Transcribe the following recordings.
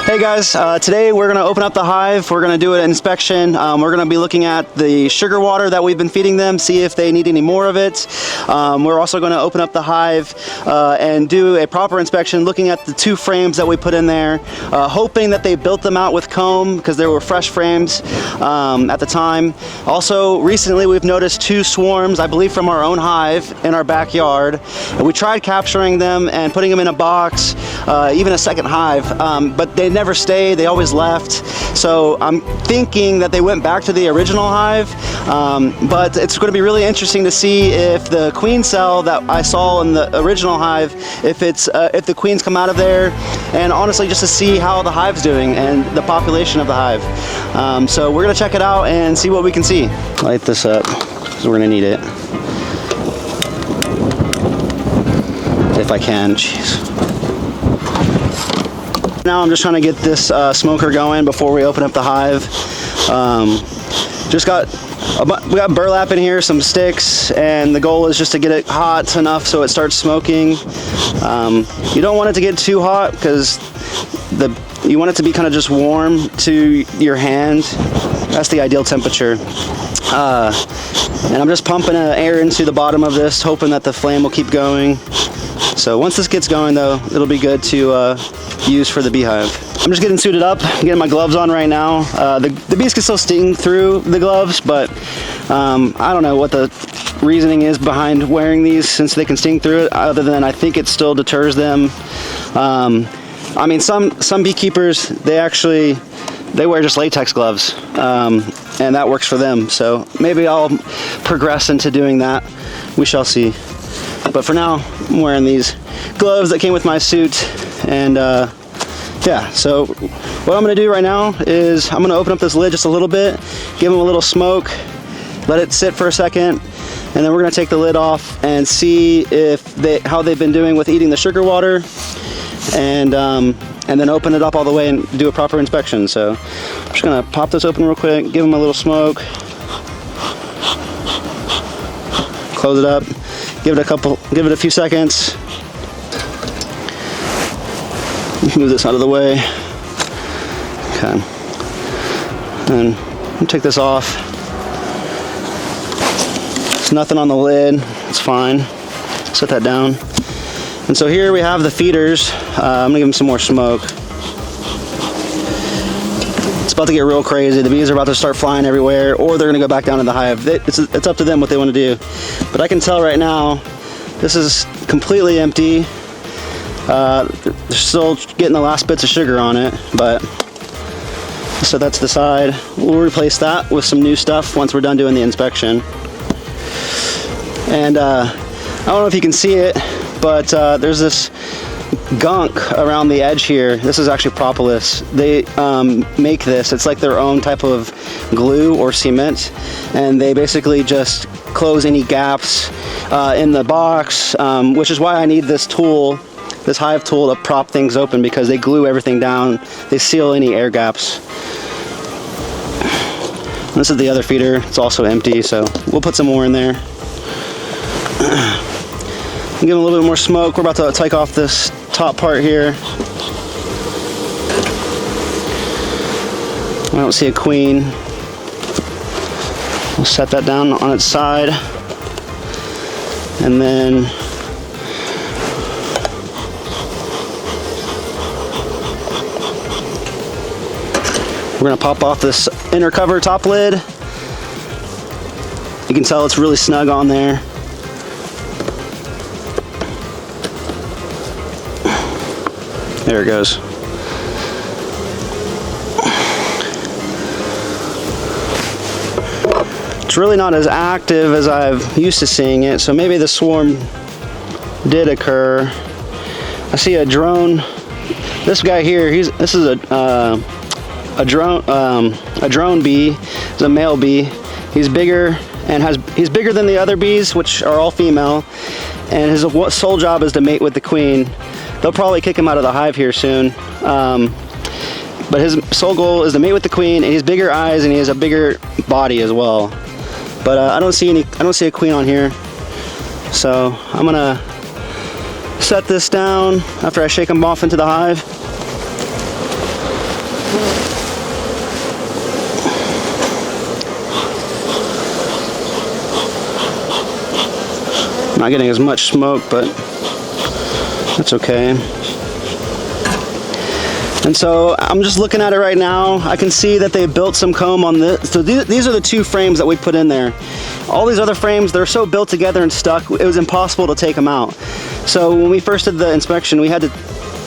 Hey guys, today we're going to open up the hive. We're going to do an inspection. We're going to be looking at the sugar water that we've been feeding them, see if they need any more of it. We're also going to open up the hive and do a proper inspection, looking at the 2 frames that we put in there, hoping that they built them out with comb because they were fresh frames at the time. Also, recently we've noticed 2 swarms, I believe from our own hive in our backyard. We tried capturing them and putting them in a box, even a second hive, but they never stayed, they always left. So I'm thinking that they went back to the original hive, but it's going to be really interesting to see if the queen cell that I saw in the original hive, if the queens come out of there, and honestly just to see how the hive's doing and the population of the hive. So we're going to check it out and see what we can see. Light this up because we're going to need it. If I can, jeez. Now I'm just trying to get this smoker going before we open up the hive. We got burlap in here, some sticks, and the goal is just to get it hot enough so it starts smoking. You don't want it to get too hot because you want it to be kind of just warm to your hand. That's the ideal temperature. And I'm just pumping air into the bottom of this, hoping that the flame will keep going. So once this gets going though, it'll be good to use for the beehive. I'm just getting suited up, getting my gloves on right now. The bees can still sting through the gloves, but I don't know what the reasoning is behind wearing these since they can sting through it, other than I think it still deters them. I mean, some beekeepers, they wear just latex gloves, and that works for them. So maybe I'll progress into doing that. We shall see. But for now, I'm wearing these gloves that came with my suit, and yeah, so what I'm going to do right now is I'm going to open up this lid just a little bit, give them a little smoke, let it sit for a second, and then we're going to take the lid off and see how they've been doing with eating the sugar water, and then open it up all the way and do a proper inspection. So I'm just going to pop this open real quick, give them a little smoke, close it up, give it a few seconds. Move this out of the way. Okay. And take this off. There's nothing on the lid. It's fine. Set that down. And so here we have the feeders. I'm gonna give them some more smoke. It's about to get real crazy. The bees are about to start flying everywhere, or they're gonna go back down to the hive. It's up to them what they want to do. But I can tell right now, this is completely empty. They're still getting the last bits of sugar on it, but so that's the side. We'll replace that with some new stuff once we're done doing the inspection. And I don't know if you can see it, but there's this gunk around the edge here. This is actually propolis. They make this. It's like their own type of glue or cement, and they basically just close any gaps in the box, which is why I need this tool, this hive tool, to prop things open, because they glue everything down. They seal any air gaps. This is the other feeder. It's also empty, so we'll put some more in there. Give them a little bit more smoke. We're about to take off this top part here. I don't see a queen. We'll set that down on its side, and then we're gonna pop off this inner cover top lid. You can tell it's really snug on there. There it goes. It's really not as active as I've used to seeing it, so maybe the swarm did occur. I see a drone. This guy here, this is a drone bee. It's a male bee. He's bigger and he's bigger than the other bees, which are all female, and his sole job is to mate with the queen. They'll probably kick him out of the hive here soon, but his sole goal is to mate with the queen, and he has bigger eyes and he has a bigger body as well. But I don't see a queen on here, so I'm gonna set this down after I shake them off into the hive. Not getting as much smoke, but that's okay. And so I'm just looking at it right now. I can see that they built some comb on this. So these are the 2 frames that we put in there. All these other frames, they're so built together and stuck, it was impossible to take them out. So when we first did the inspection, we had to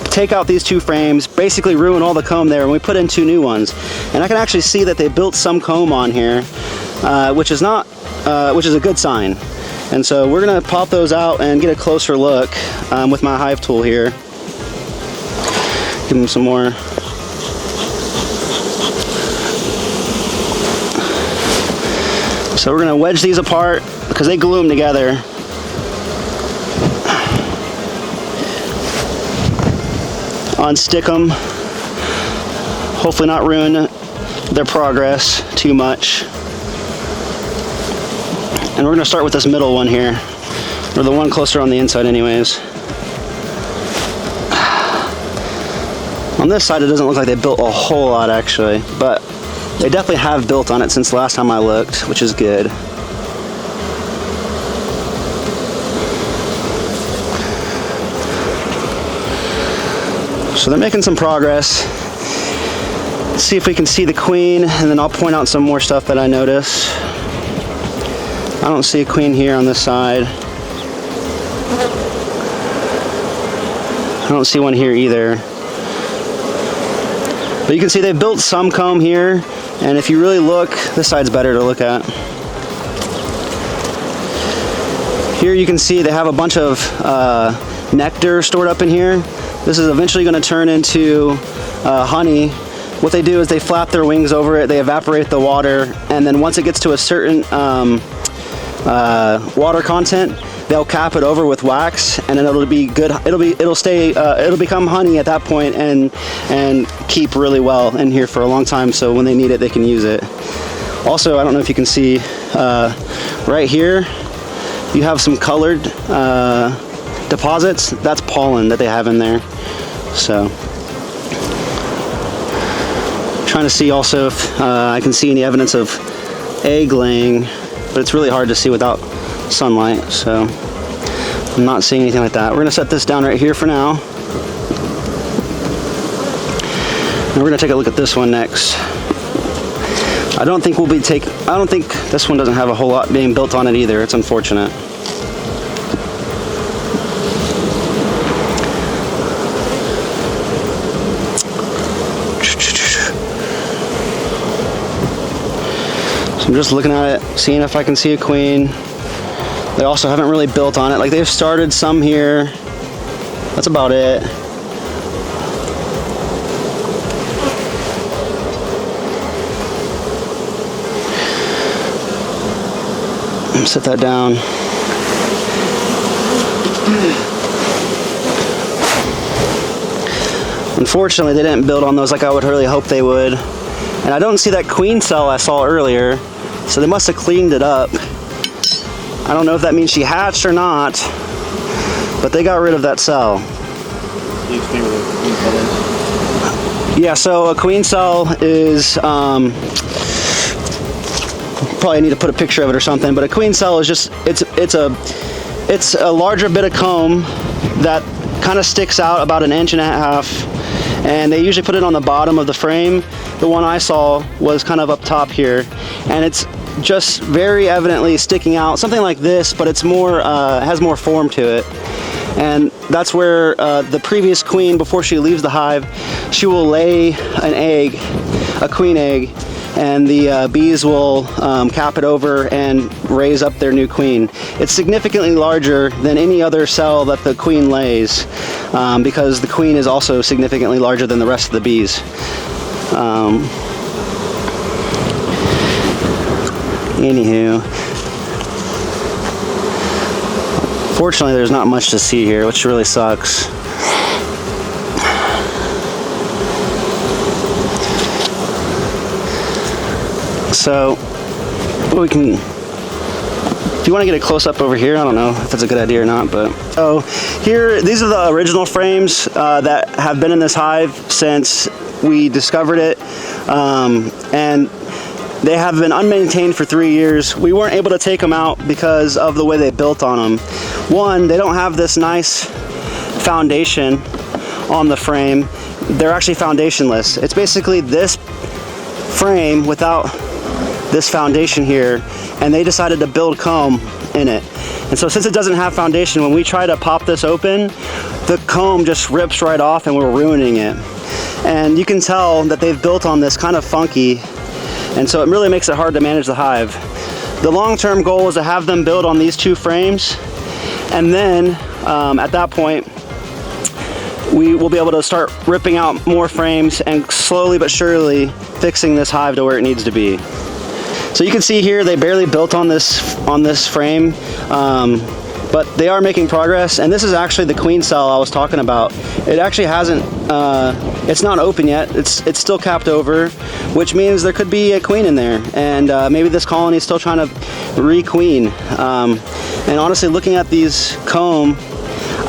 take out these 2 frames, basically ruin all the comb there, and we put in 2 new ones. And I can actually see that they built some comb on here, which is a good sign. And so we're gonna pop those out and get a closer look with my Hive tool here. Give them some more. So we're gonna wedge these apart because they glue them together. Unstick them. Hopefully not ruin their progress too much. And we're gonna start with this middle one here, or the one closer on the inside anyways. On this side, it doesn't look like they built a whole lot actually, but they definitely have built on it since the last time I looked, which is good. So they're making some progress. Let's see if we can see the queen, and then I'll point out some more stuff that I notice. I don't see a queen here on this side. I don't see one here either. But you can see they've built some comb here, and if you really look, this side's better to look at. Here you can see they have a bunch of nectar stored up in here. This is eventually going to turn into honey. What they do is they flap their wings over it, they evaporate the water, and then once it gets to a certain water content, they'll cap it over with wax, and then it'll be good. It'll become honey at that point, and keep really well in here for a long time. So when they need it, they can use it. Also, I don't know if you can see right here, you have some colored deposits. That's pollen that they have in there. So trying to see also if I can see any evidence of egg laying, but it's really hard to see without sunlight, so I'm not seeing anything like that. We're gonna set this down right here for now. And we're gonna take a look at this one next. I don't think this one doesn't have a whole lot being built on it either. It's unfortunate. So I'm just looking at it, seeing if I can see a queen. They also haven't really built on it. Like, they've started some here. That's about it. Set that down. Unfortunately, they didn't build on those like I would really hope they would. And I don't see that queen cell I saw earlier, so they must have cleaned it up. I don't know if that means she hatched or not, but they got rid of that cell. Yeah, so a queen cell is, probably need to put a picture of it or something, but a queen cell is just, it's a larger bit of comb that kind of sticks out about 1.5 inches, and they usually put it on the bottom of the frame. The one I saw was kind of up top here, and it's just very evidently sticking out, something like this, but it's more has more form to it. And that's where the previous queen, before she leaves the hive, she will lay an egg, a queen egg, and the bees will cap it over and raise up their new queen. It's significantly larger than any other cell that the queen lays, because the queen is also significantly larger than the rest of the bees. Anywho, fortunately there's not much to see here, which really sucks. So we can, if you want to get a close-up over here, I don't know if that's a good idea or not, but here, these are the original frames that have been in this hive since we discovered it, and They have been unmaintained for 3 years. We weren't able to take them out because of the way they built on them. One, they don't have this nice foundation on the frame. They're actually foundationless. It's basically this frame without this foundation here, and they decided to build comb in it. And so since it doesn't have foundation, when we try to pop this open, the comb just rips right off and we're ruining it. And you can tell that they've built on this kind of funky, and so it really makes it hard to manage the hive. The long-term goal is to have them build on these 2 frames, and then at that point we will be able to start ripping out more frames and slowly but surely fixing this hive to where it needs to be. So you can see here they barely built on this frame, but they are making progress. And this is actually the queen cell I was talking about. It actually hasn't, it's not open yet. It's still capped over, which means there could be a queen in there. And maybe this colony is still trying to re-queen. And honestly, looking at these comb,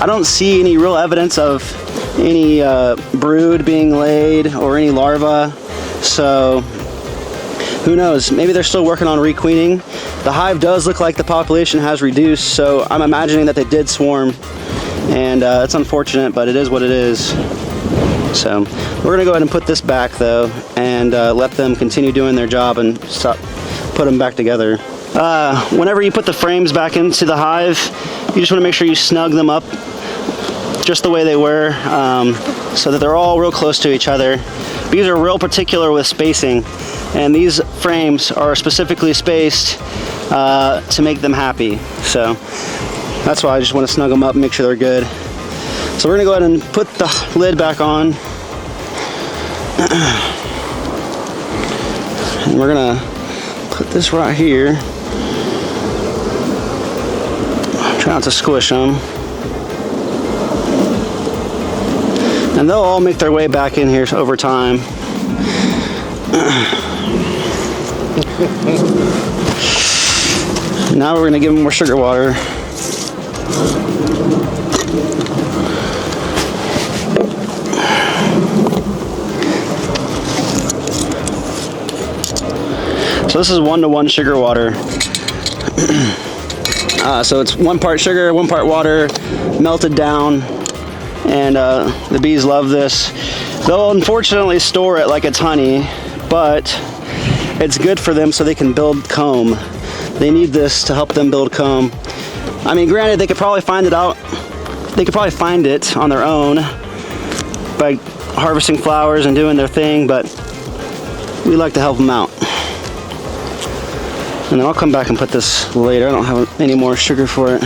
I don't see any real evidence of any brood being laid or any larvae. So who knows? Maybe they're still working on requeening. The hive does look like the population has reduced, so I'm imagining that they did swarm. And it's unfortunate, but it is what it is. So we're gonna go ahead and put this back though, and let them continue doing their job and put them back together. Whenever you put the frames back into the hive, you just wanna make sure you snug them up just the way they were, so that they're all real close to each other. These are real particular with spacing, and these frames are specifically spaced to make them happy. So that's why I just want to snug them up and make sure they're good. So we're gonna go ahead and put the lid back on, and we're gonna put this right here. Try not to squish them. And they'll all make their way back in here over time. Now we're gonna give them more sugar water. So this is 1-to-1 sugar water. So it's 1 part sugar, 1 part water, melted down. And the bees love this. They'll unfortunately store it like it's honey, but it's good for them so they can build comb. They need this to help them build comb. I mean, granted, they could probably find it out. They could probably find it on their own by harvesting flowers and doing their thing, but we like to help them out. And then I'll come back and put this later. I don't have any more sugar for it.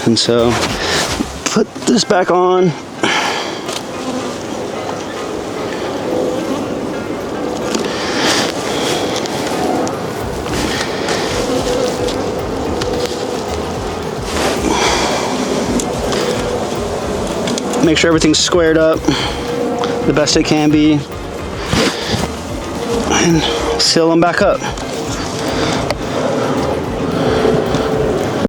And so, put this back on. Make sure everything's squared up the best it can be. And seal them back up.